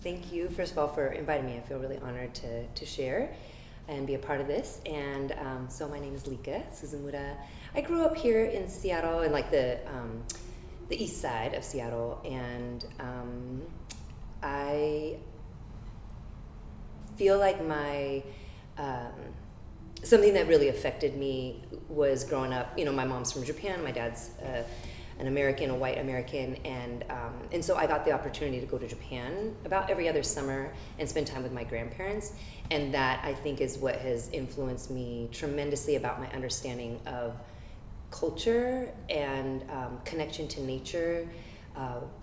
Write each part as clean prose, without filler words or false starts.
Thank you, first of all, for inviting me. I feel really honored to share and be a part of this. And so my name is Leika Suzumura. I grew up here in Seattle, in like the east side of Seattle, and I feel like my something that really affected me was growing up. You know, my mom's from Japan, my dad's an American, a white American, and so I got the opportunity to go to Japan about every other summer and spend time with my grandparents, and that I think is what has influenced me tremendously about my understanding of culture and connection to nature,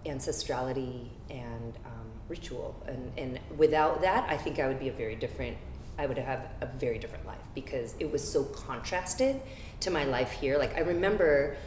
ancestrality, and ritual. And without that, I think I would have a very different life, because it was so contrasted to my life here. Like, I remember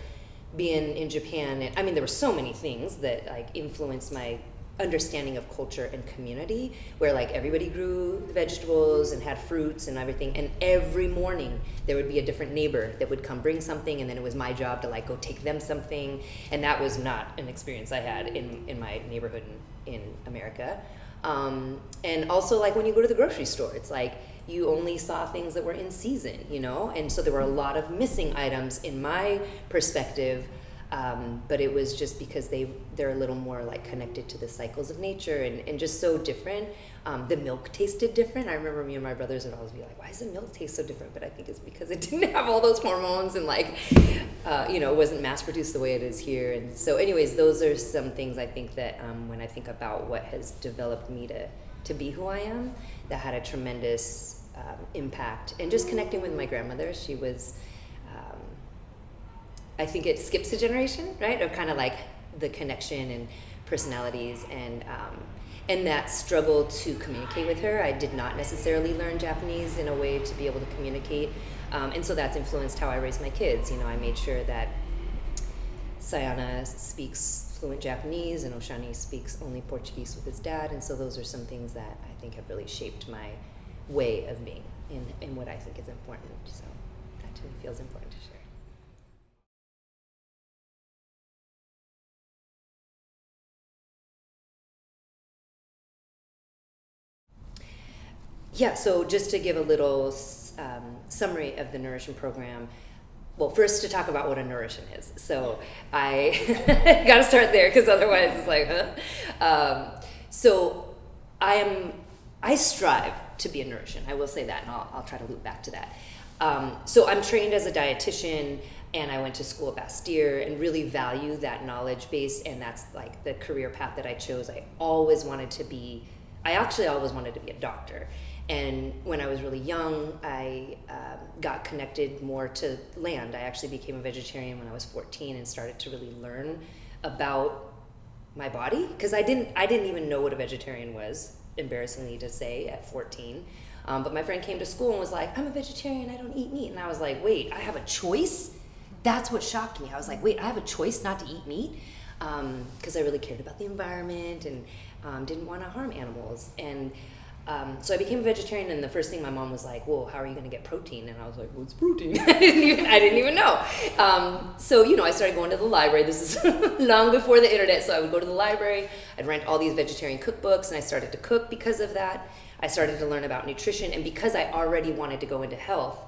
being in Japan, and I mean, there were so many things that like influenced my understanding of culture and community, where like everybody grew vegetables and had fruits and everything, and every morning there would be a different neighbor that would come bring something, and then it was my job to like go take them something, and that was not an experience I had in my neighborhood in America. And also, like, when you go to the grocery store, it's like you only saw things that were in season, you know? And so there were a lot of missing items in my perspective, but it was just because they're a little more like connected to the cycles of nature and just so different. The milk tasted different. I remember me and my brothers would always be like, why does the milk taste so different? But I think it's because it didn't have all those hormones and like, it wasn't mass produced the way it is here. And so anyways, those are some things I think that when I think about what has developed me to be who I am, that had a tremendous impact. And just connecting with my grandmother, she was, I think it skips a generation, right? Of kind of like the connection and personalities and that struggle to communicate with her. I did not necessarily learn Japanese in a way to be able to communicate. And so that's influenced how I raise my kids. You know, I made sure that Sayana speaks fluent Japanese and Oshani speaks only Portuguese with his dad. And so those are some things that I think have really shaped my way of being in what I think is important. So that to me feels important to share. Yeah, so just to give a little summary of the Nourishian program. Well, first to talk about what a Nourishian is. So I got to start there, because otherwise it's like, huh? So I strive to be a Nourishian. I will say that, and I'll try to loop back to that. So I'm trained as a dietitian, and I went to school at Bastyr and really value that knowledge base, and that's like the career path that I chose. I actually always wanted to be a doctor. And when I was really young, I got connected more to land. I actually became a vegetarian when I was 14 and started to really learn about my body, because I didn't even know what a vegetarian was, embarrassingly to say, at 14. But my friend came to school and was like, I'm a vegetarian, I don't eat meat. And I was like, wait, I have a choice? That's what shocked me. I was like, wait, I have a choice not to eat meat? Because I really cared about the environment and didn't want to harm animals. And so I became a vegetarian, and the first thing my mom was like, well, how are you going to get protein? And I was like, what's protein? I didn't even know. So, I started going to the library. This is long before the internet, so I would go to the library. I'd rent all these vegetarian cookbooks, and I started to cook because of that. I started to learn about nutrition, and because I already wanted to go into health,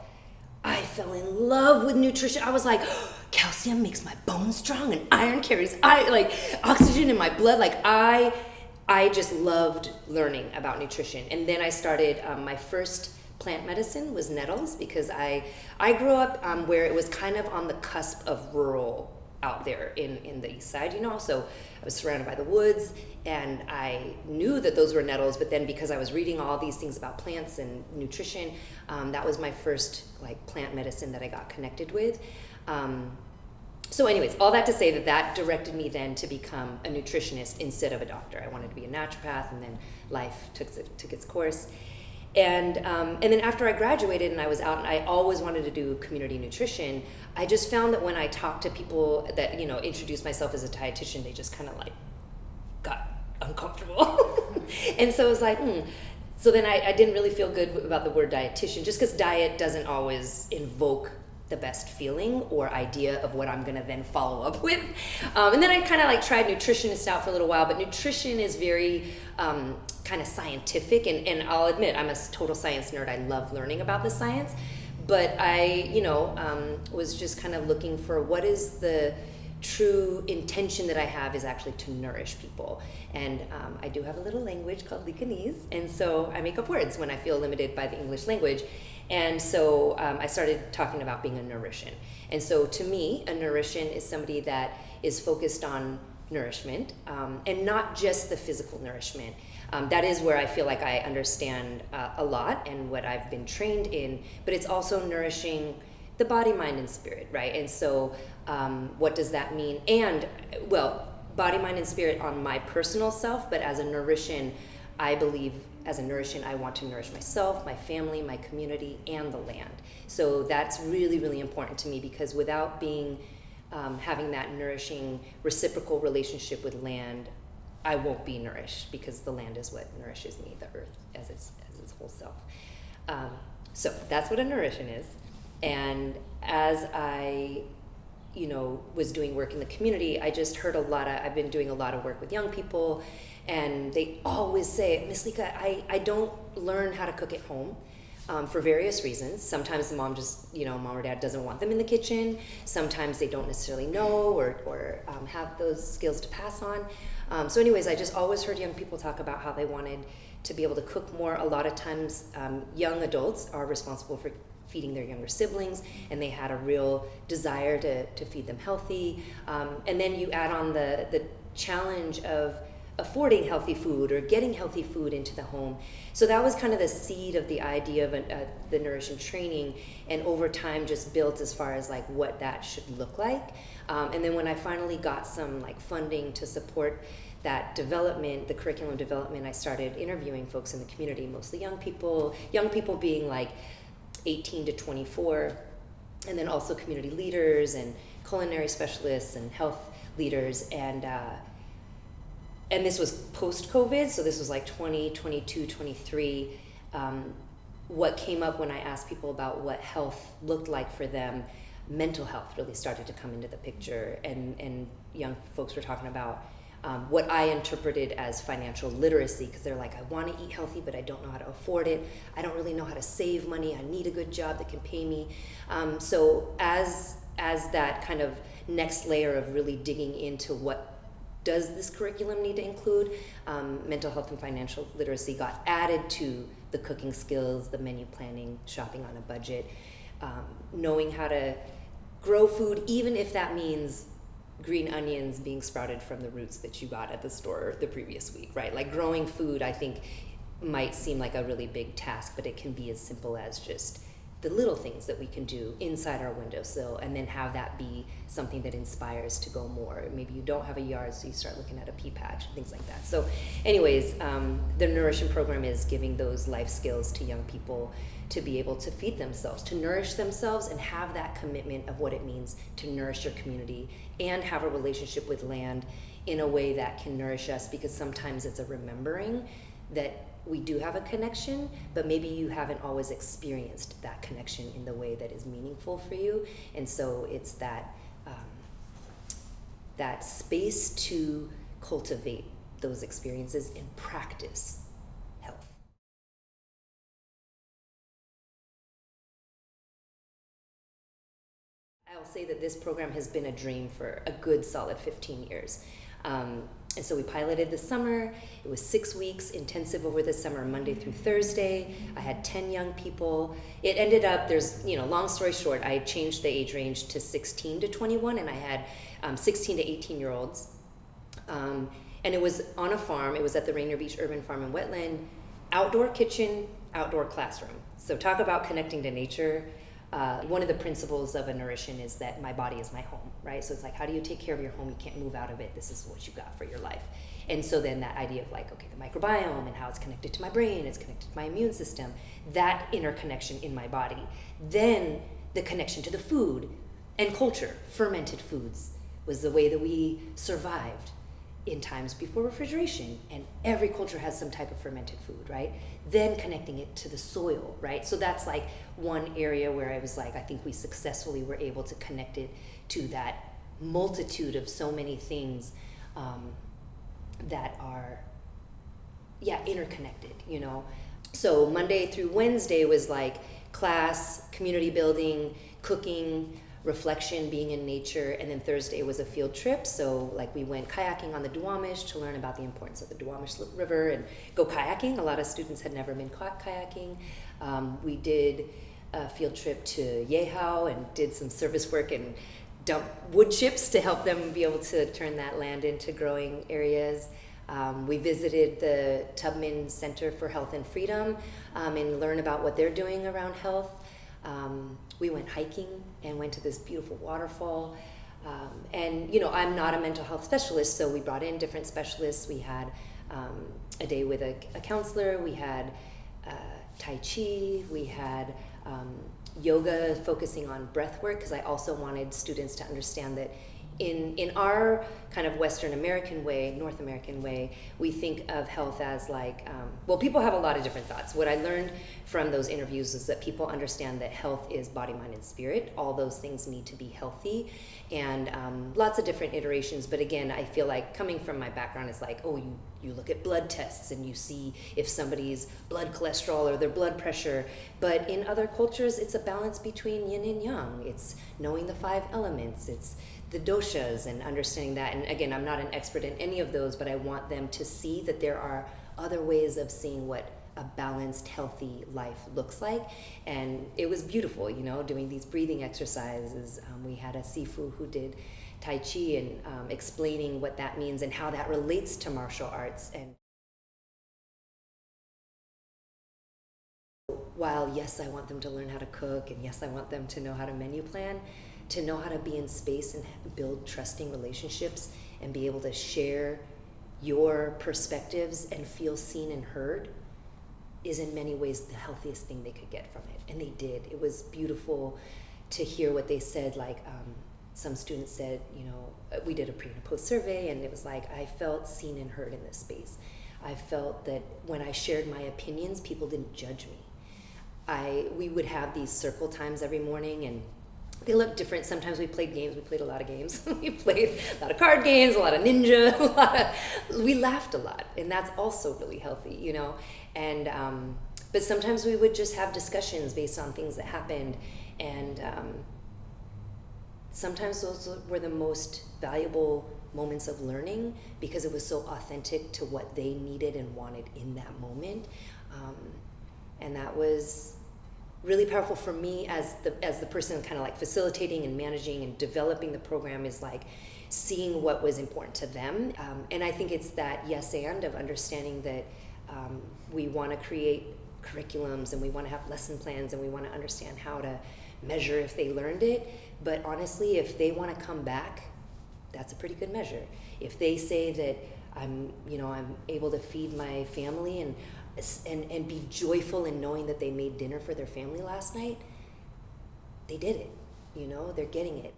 I fell in love with nutrition. I was like, calcium makes my bones strong, and iron carries oxygen in my blood. Like, I just loved learning about nutrition. And then I started, my first plant medicine was nettles, because I grew up where it was kind of on the cusp of rural out there in the east side, so I was surrounded by the woods, and I knew that those were nettles, but then because I was reading all these things about plants and nutrition, that was my first plant medicine that I got connected with. So anyways, all that to say that directed me then to become a nutritionist instead of a doctor. I wanted to be a naturopath, and then life took its course. And then after I graduated and I was out, and I always wanted to do community nutrition, I just found that when I talked to people that, introduced myself as a dietitian, they just kind of got uncomfortable. And so it was like, So then I didn't really feel good about the word dietitian, just because diet doesn't always invoke the best feeling or idea of what I'm gonna then follow up with. And then I kind of tried nutritionist out for a little while, but nutrition is very kind of scientific, and I'll admit I'm a total science nerd. I love learning about the science, but I, was just kind of looking for what is the true intention that I have is actually to nourish people. And I do have a little language called Leikanese, and so I make up words when I feel limited by the English language. And so I started talking about being a Nourishian. And so to me, a Nourishian is somebody that is focused on nourishment, and not just the physical nourishment. That is where I feel like I understand a lot and what I've been trained in, but it's also nourishing the body, mind, and spirit, right? And so what does that mean? And, well, body, mind, and spirit on my personal self, but as a Nourishian, I believe as a Nourishian, I want to nourish myself, my family, my community, and the land. So that's really, really important to me, because without being having that nourishing reciprocal relationship with land, I won't be nourished, because the land is what nourishes me, the earth as its whole self. So that's what a Nourishian is. And as I, was doing work in the community, I just heard I've been doing a lot of work with young people, and they always say, Miss Leika, I don't learn how to cook at home. For various reasons. Sometimes the mom or dad doesn't want them in the kitchen. Sometimes they don't necessarily know or have those skills to pass on. So anyways, I just always heard young people talk about how they wanted to be able to cook more. A lot of times young adults are responsible for feeding their younger siblings, and they had a real desire to feed them healthy. And then you add on the challenge of affording healthy food or getting healthy food into the home. So that was kind of the seed of the idea of the Nourishian training, and over time just built as far as like what that should look like. And then when I finally got some like funding to support that development, the curriculum development, I started interviewing folks in the community, mostly young people being like 18 to 24, and then also community leaders and culinary specialists and health leaders. And this was post-COVID, so this was like 2022, 23. What came up when I asked people about what health looked like for them, mental health really started to come into the picture, and young folks were talking about what I interpreted as financial literacy, because they're like, I want to eat healthy, but I don't know how to afford it. I don't really know how to save money. I need a good job that can pay me. So as that kind of next layer of really digging into what does this curriculum need to include, mental health and financial literacy got added to the cooking skills, the menu planning, shopping on a budget, knowing how to grow food, even if that means green onions being sprouted from the roots that you got at the store the previous week, right? Like growing food, I think, might seem like a really big task, but it can be as simple as just the little things that we can do inside our windowsill, and then have that be something that inspires to go more. Maybe you don't have a yard, so you start looking at a pea patch and things like that. So anyways, the Nourishian program is giving those life skills to young people to be able to feed themselves, to nourish themselves, and have that commitment of what it means to nourish your community and have a relationship with land in a way that can nourish us, because sometimes it's a remembering that we do have a connection, but maybe you haven't always experienced that connection in the way that is meaningful for you. And so it's that that space to cultivate those experiences and practice health. I'll say that this program has been a dream for a good solid 15 years. And so we piloted this summer. It was 6 weeks intensive over the summer, Monday through Thursday. I had 10 young people. It ended up, long story short, I changed the age range to 16 to 21, and I had 16 to 18-year-olds. And it was on a farm. It was at the Rainier Beach Urban Farm and Wetland, outdoor kitchen, outdoor classroom. So talk about connecting to nature. One of the principles of a Nourishian is that my body is my home, right? So it's like, how do you take care of your home? You can't move out of it. This is what you got for your life. And so then that idea of like, okay, the microbiome and how it's connected to my brain, it's connected to my immune system, that interconnection in my body. Then the connection to the food and culture. Fermented foods was the way that we survived in times before refrigeration, and every culture has some type of fermented food, right? Then connecting it to the soil, right? So that's like one area where I was like, I think we successfully were able to connect it to that multitude of so many things that are interconnected, So Monday through Wednesday was like class, community building, cooking, reflection, being in nature, and then Thursday was a field trip. So like we went kayaking on the Duwamish to learn about the importance of the Duwamish River and go kayaking. A lot of students had never been kayaking. We did a field trip to Yehao and did some service work and dump wood chips to help them be able to turn that land into growing areas. We visited the Tubman Center for Health and Freedom and learn about what they're doing around health. We went hiking and went to this beautiful waterfall. And I'm not a mental health specialist, so we brought in different specialists. We had a day with a counselor. We had Tai Chi. We had yoga focusing on breath work, because I also wanted students to understand that in our kind of Western American way, North American way, we think of health as like, people have a lot of different thoughts. What I learned from those interviews is that people understand that health is body, mind, and spirit. All those things need to be healthy, and lots of different iterations. But again, I feel like coming from my background, it's like, you look at blood tests and you see if somebody's blood cholesterol or their blood pressure. But in other cultures, it's a balance between yin and yang. It's knowing the 5 elements. It's the doshas and understanding that. And again, I'm not an expert in any of those, but I want them to see that there are other ways of seeing what a balanced, healthy life looks like. And it was beautiful, doing these breathing exercises. We had a Sifu who did Tai Chi and explaining what that means and how that relates to martial arts. And while yes, I want them to learn how to cook, and yes, I want them to know how to menu plan, to know how to be in space and build trusting relationships and be able to share your perspectives and feel seen and heard is in many ways the healthiest thing they could get from it. And they did. It was beautiful to hear what they said. Like some students said, we did a pre and a post survey, and it was like, I felt seen and heard in this space. I felt that when I shared my opinions, people didn't judge me. We would have these circle times every morning, and they look different. Sometimes we played games. We played a lot of games. We played a lot of card games, a lot of ninja, we laughed a lot. And that's also really healthy, And, but sometimes we would just have discussions based on things that happened. And sometimes those were the most valuable moments of learning, because it was so authentic to what they needed and wanted in that moment. And that was really powerful for me as the person kind of like facilitating and managing and developing the program, is like seeing what was important to them. And I think it's that yes and of understanding that we want to create curriculums and we want to have lesson plans and we want to understand how to measure if they learned it. But honestly, if they want to come back, that's a pretty good measure. If they say that I'm able to feed my family and be joyful in knowing that they made dinner for their family last night, they did it. They're getting it.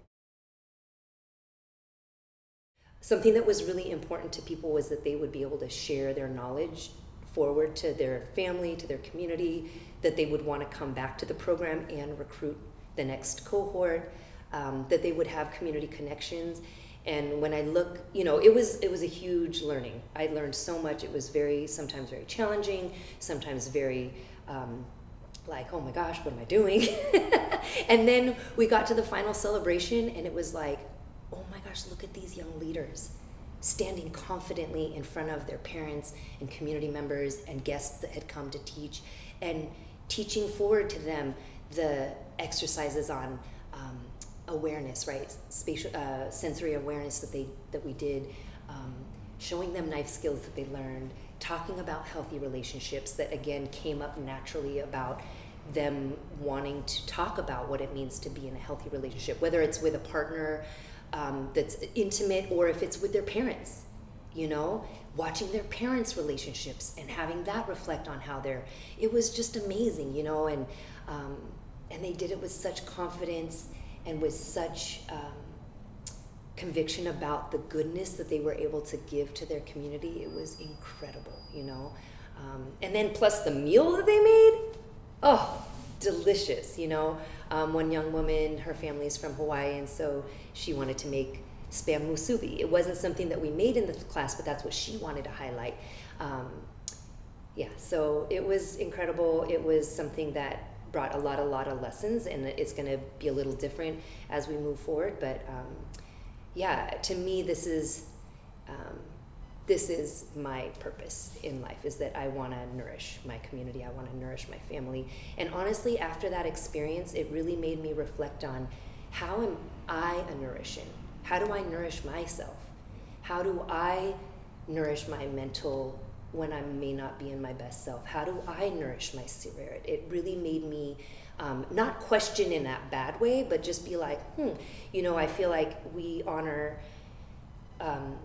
Something that was really important to people was that they would be able to share their knowledge forward to their family, to their community, that they would want to come back to the program and recruit the next cohort, that they would have community connections. And when I look, it was a huge learning. I learned so much. It was sometimes very challenging, sometimes very like, oh my gosh, what am I doing? And then we got to the final celebration, and it was like, oh my gosh, look at these young leaders standing confidently in front of their parents and community members and guests that had come to teach, and teaching forward to them the exercises on awareness, right? Spatial, sensory awareness that we did, showing them knife skills that they learned, talking about healthy relationships that again came up naturally about them wanting to talk about what it means to be in a healthy relationship, whether it's with a partner that's intimate or if it's with their parents, watching their parents' relationships and having that reflect on how it was just amazing, and they did it with such confidence and with such conviction about the goodness that they were able to give to their community. It was incredible, and then plus the meal that they made, oh, delicious, One young woman, her family's from Hawaii, and so she wanted to make spam musubi. It wasn't something that we made in the class, but that's what she wanted to highlight. Yeah, so it was incredible. It was something that brought a lot of lessons, and it's going to be a little different as we move forward. But yeah, to me, this is my purpose in life, is that I want to nourish my community. I want to nourish my family. And honestly, after that experience, it really made me reflect on, how am I a Nourishian? How do I nourish myself? How do I nourish my mental when I may not be in my best self? How do I nourish my spirit? It really made me not question in that bad way, but just be like, I feel like we honor,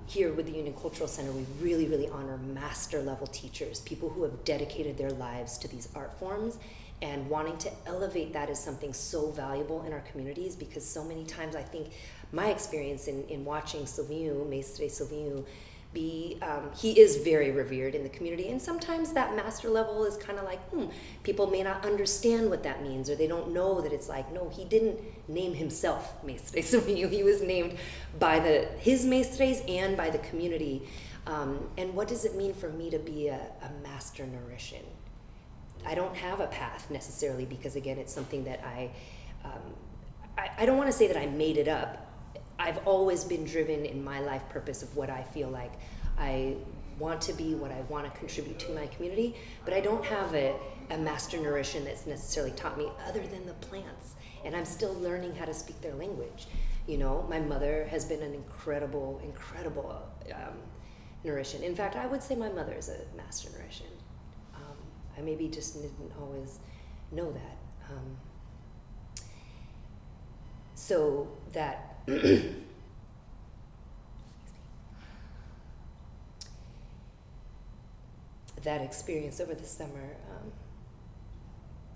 here with the Union Cultural Center, we really honor master level teachers, people who have dedicated their lives to these art forms, and wanting to elevate that is something so valuable in our communities, because so many times I think my experience in watching Sylviu, Mestre Sylviu, he is very revered in the community, and sometimes that master level is kind of like, people may not understand what that means, or they don't know that it's like, no, he didn't name himself Mestre Sylviu, he was named by his mestres and by the community. And what does it mean for me to be a master Nourishian? I don't have a path necessarily, because again, it's something that I don't want to say that I made it up. I've always been driven in my life purpose of what I feel like I want to be, what I want to contribute to my community, but I don't have a master Nourishian that's necessarily taught me other than the plants, and I'm still learning how to speak their language. My mother has been an incredible Nourishian. In fact, I would say my mother is a master Nourishian. I maybe just didn't always know that. So that that experience over the summer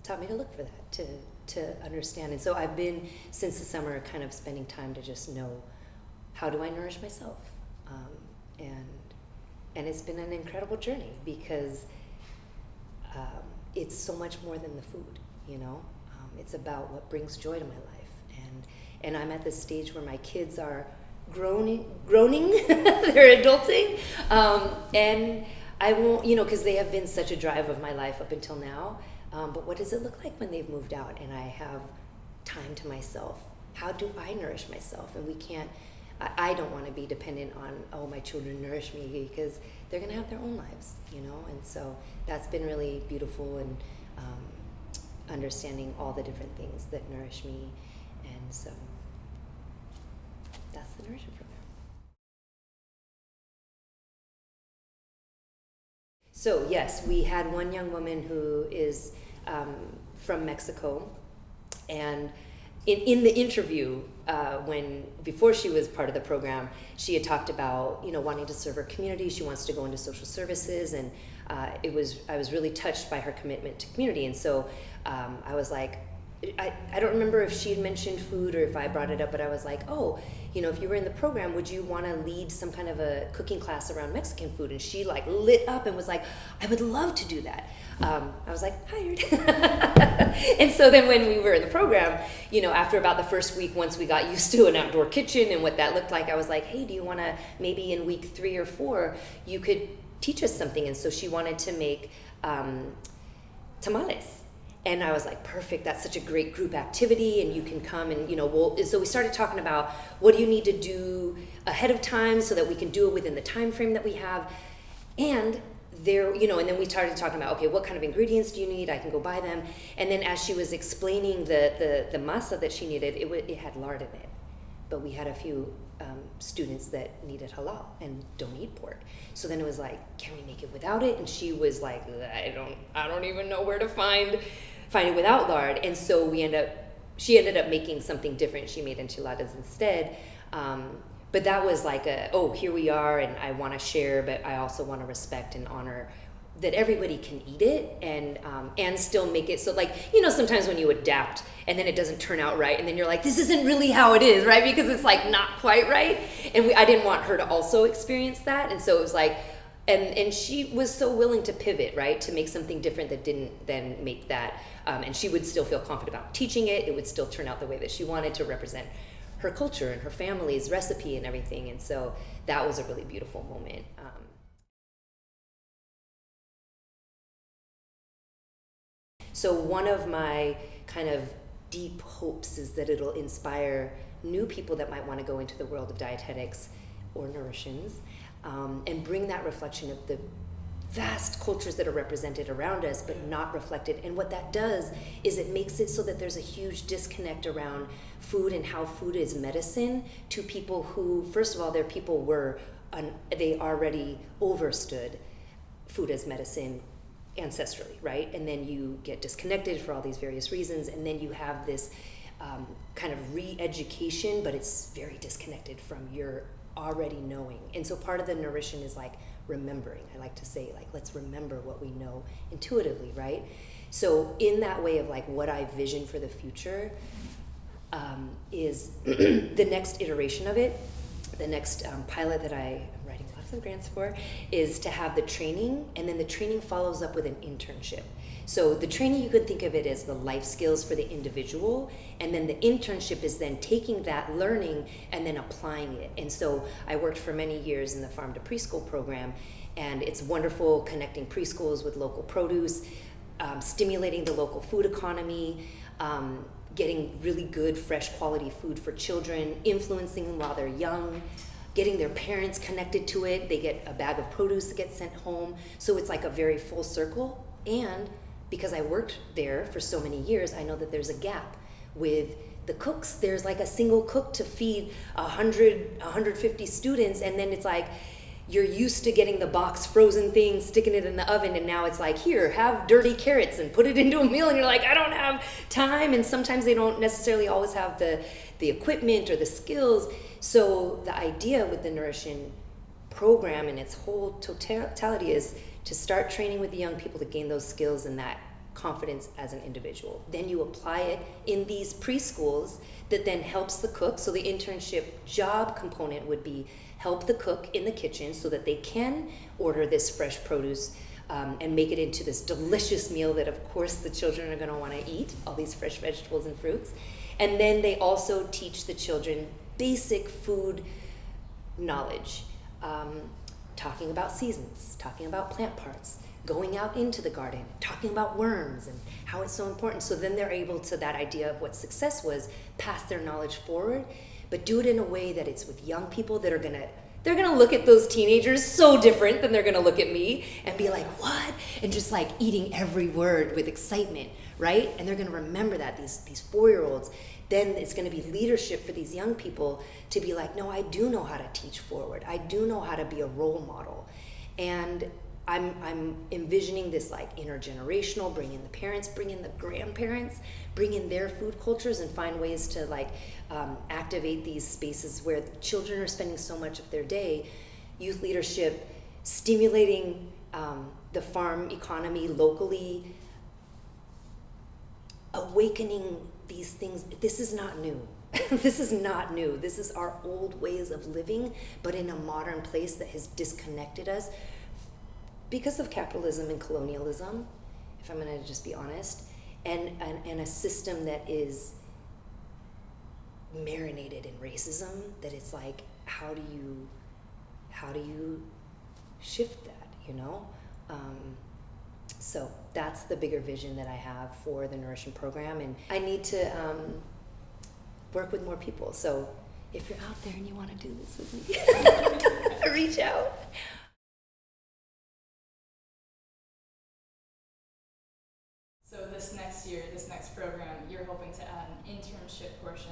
taught me to look for that, to understand. And so I've been, since the summer, kind of spending time to just know, how do I nourish myself? And it's been an incredible journey, because it's so much more than the food, it's about what brings joy to my life. And I'm at this stage where my kids are groaning, they're adulting, and I won't, because they have been such a drive of my life up until now, but what does it look like when they've moved out and I have time to myself? How do I nourish myself? And I don't want to be dependent on, my children nourish me, because they're going to have their own lives, and so that's been really beautiful, and understanding all the different things that nourish me. And so that's the Nourishian program. So yes, we had one young woman who is from Mexico, and in the interview, before she was part of the program, she had talked about wanting to serve her community. She wants to go into social services, and I was really touched by her commitment to community. And so I was like, I don't remember if she had mentioned food or if I brought it up, but I was like, if you were in the program, would you want to lead some kind of a cooking class around Mexican food? And she lit up and was like, I would love to do that. I was like, hired. And so then when we were in the program, after about the first week, once we got used to an outdoor kitchen and what that looked like, I was like, hey, do you want to, maybe in week 3 or 4, you could teach us something? And so she wanted to make tamales. And I was like, perfect, that's such a great group activity, and you can come and, so we started talking about, what do you need to do ahead of time so that we can do it within the time frame that we have? And and then we started talking about, okay, what kind of ingredients do you need? I can go buy them. And then as she was explaining the masa that she needed, it had lard in it. But we had a few students that needed halal and don't eat pork. So then it was like, can we make it without it? And she was like, I don't even know where to find it without lard. And so she ended up making something different. She made enchiladas instead. But that was like here we are, and I want to share, but I also want to respect and honor that everybody can eat it, and still make it so, like, sometimes when you adapt and then it doesn't turn out right, and then you're like, this isn't really how it is, right? Because it's like not quite right. And I didn't want her to also experience that. And so it was like, and she was so willing to pivot, right, to make something different that didn't then make that, and she would still feel confident about teaching it. It would still turn out the way that she wanted to represent her culture and her family's recipe and everything. And so that was a really beautiful moment. So one of my kind of deep hopes is that it'll inspire new people that might want to go into the world of dietetics or Nourishians, and bring that reflection of the vast cultures that are represented around us but not reflected. And what that does is it makes it so that there's a huge disconnect around food and how food is medicine to people who, first of all, their people they already overstood food as medicine ancestrally, right? And then you get disconnected for all these various reasons, and then you have this kind of re-education, but it's very disconnected from your already knowing. And so part of the Nourishian is like remembering. I like to say, like, let's remember what we know intuitively, right? So in that way of like what I vision for the future is the next iteration of it, the next pilot that I am writing lots of grants for, is to have the training, and then the training follows up with an internship. So the training, you could think of it as the life skills for the individual, and then the internship is then taking that learning and then applying it. And so I worked for many years in the farm to preschool program, and it's wonderful connecting preschools with local produce, stimulating the local food economy, getting really good, fresh quality food for children, influencing them while they're young, getting their parents connected to it. They get a bag of produce that gets sent home. So it's like a very full circle. And because I worked there for so many years, I know that there's a gap with the cooks. There's like a single cook to feed 150 students, and then it's like you're used to getting the box frozen thing, sticking it in the oven, and now it's like, here, have dirty carrots and put it into a meal, and you're like, I don't have time. And sometimes they don't necessarily always have the equipment or the skills. So the idea with the Nourishian program and its whole totality is to start training with the young people to gain those skills and that confidence as an individual. Then you apply it in these preschools that then helps the cook. So the internship job component would be help the cook in the kitchen so that they can order this fresh produce and make it into this delicious meal that of course the children are going to want to eat, all these fresh vegetables and fruits. And then they also teach the children basic food knowledge, talking about seasons, talking about plant parts, going out into the garden, talking about worms and how it's so important. So then they're able to, that idea of what success was, pass their knowledge forward, but do it in a way that it's with young people that are they're gonna look at those teenagers so different than they're gonna look at me and be like, what? And just like eating every word with excitement, right? And they're gonna remember that, these 4-year-olds. Then it's gonna be leadership for these young people to be like, no, I do know how to teach forward. I do know how to be a role model. And I'm envisioning this like intergenerational, bring in the parents, bring in the grandparents, bring in their food cultures, and find ways to like activate these spaces where the children are spending so much of their day. Youth leadership, stimulating the farm economy locally, awakening these things. This is not new. This is not new. This is our old ways of living, but in a modern place that has disconnected us because of capitalism and colonialism, if I'm gonna just be honest, and a system that is marinated in racism, that it's like, how do you shift that, you know? So that's the bigger vision that I have for the Nourishian program, and I need to work with more people. So if you're out there and you wanna do this with me, reach out. So this next year, this next program, you're hoping to add an internship portion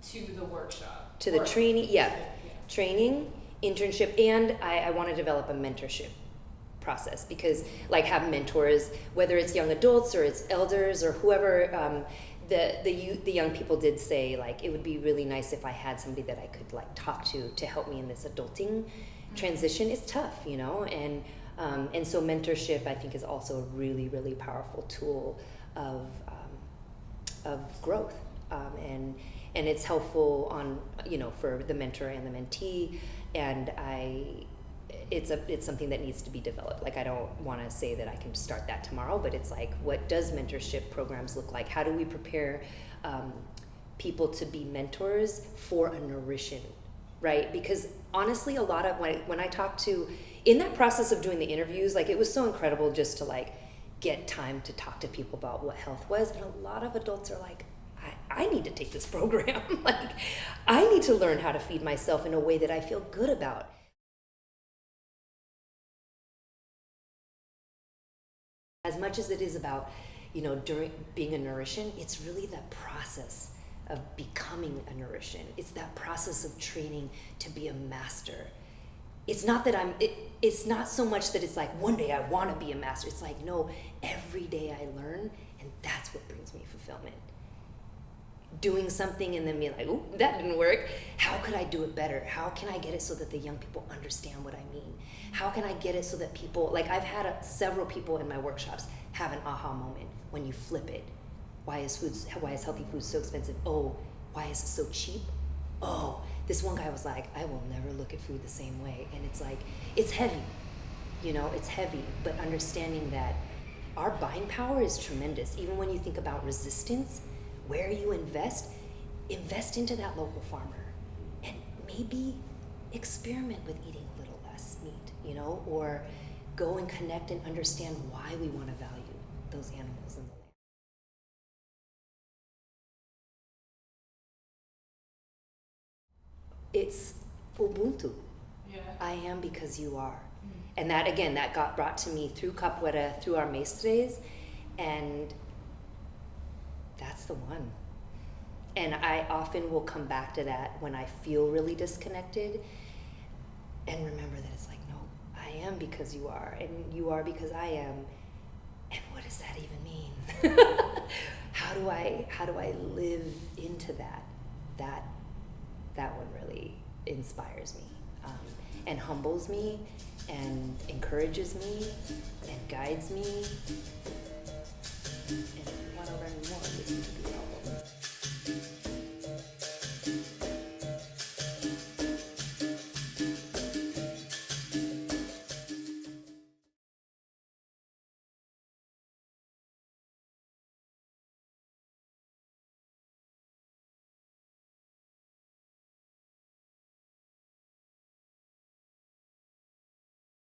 to the workshop. To the training, yeah. Training, internship, and I want to develop a mentorship process, because like have mentors, whether it's young adults or it's elders or whoever. The young people did say like it would be really nice if I had somebody that I could like talk to help me in this adulting transition. It's tough, you know, and so mentorship, I think, is also a really, really powerful tool of growth, and it's helpful on, you know, for the mentor and the mentee, and it's something that needs to be developed. Like I don't want to say that I can start that tomorrow, but it's like, what does mentorship programs look like? How do we prepare people to be mentors for a Nourishian, right? Because honestly, a lot of when I talk to, in that process of doing the interviews, like it was so incredible just to like get time to talk to people about what health was. And a lot of adults are like, I need to take this program. Like, I need to learn how to feed myself in a way that I feel good about. As much as it is about, during being a Nourishian, it's really that process of becoming a Nourishian. It's that process of training to be a master. It's not that it's not so much that it's like one day I want to be a master. It's like, no, every day I learn, and that's what brings me fulfillment. Doing something and then being like, oh, that didn't work. How could I do it better? How can I get it so that the young people understand what I mean? How can I get it so that people, like I've had several people in my workshops have an aha moment when you flip it. Why is healthy food so expensive? Oh, why is it so cheap? Oh, this one guy was like, I will never look at food the same way. And it's like, it's heavy, it's heavy, but understanding that our buying power is tremendous. Even when you think about resistance, where you invest into that local farmer, and maybe experiment with eating a little less meat, or go and connect and understand why we want to value those animals in the land. It's Ubuntu. Yeah. I am because you are. And that, again, that got brought to me through Capoeira, through our maestres, and that's the one. And I often will come back to that when I feel really disconnected and remember that it's like, no, I am because you are, and you are because I am. And what does that even mean? How do I live into that? That one really inspires me, and humbles me, and encourages me, and guides me. And if you want to learn more, listen to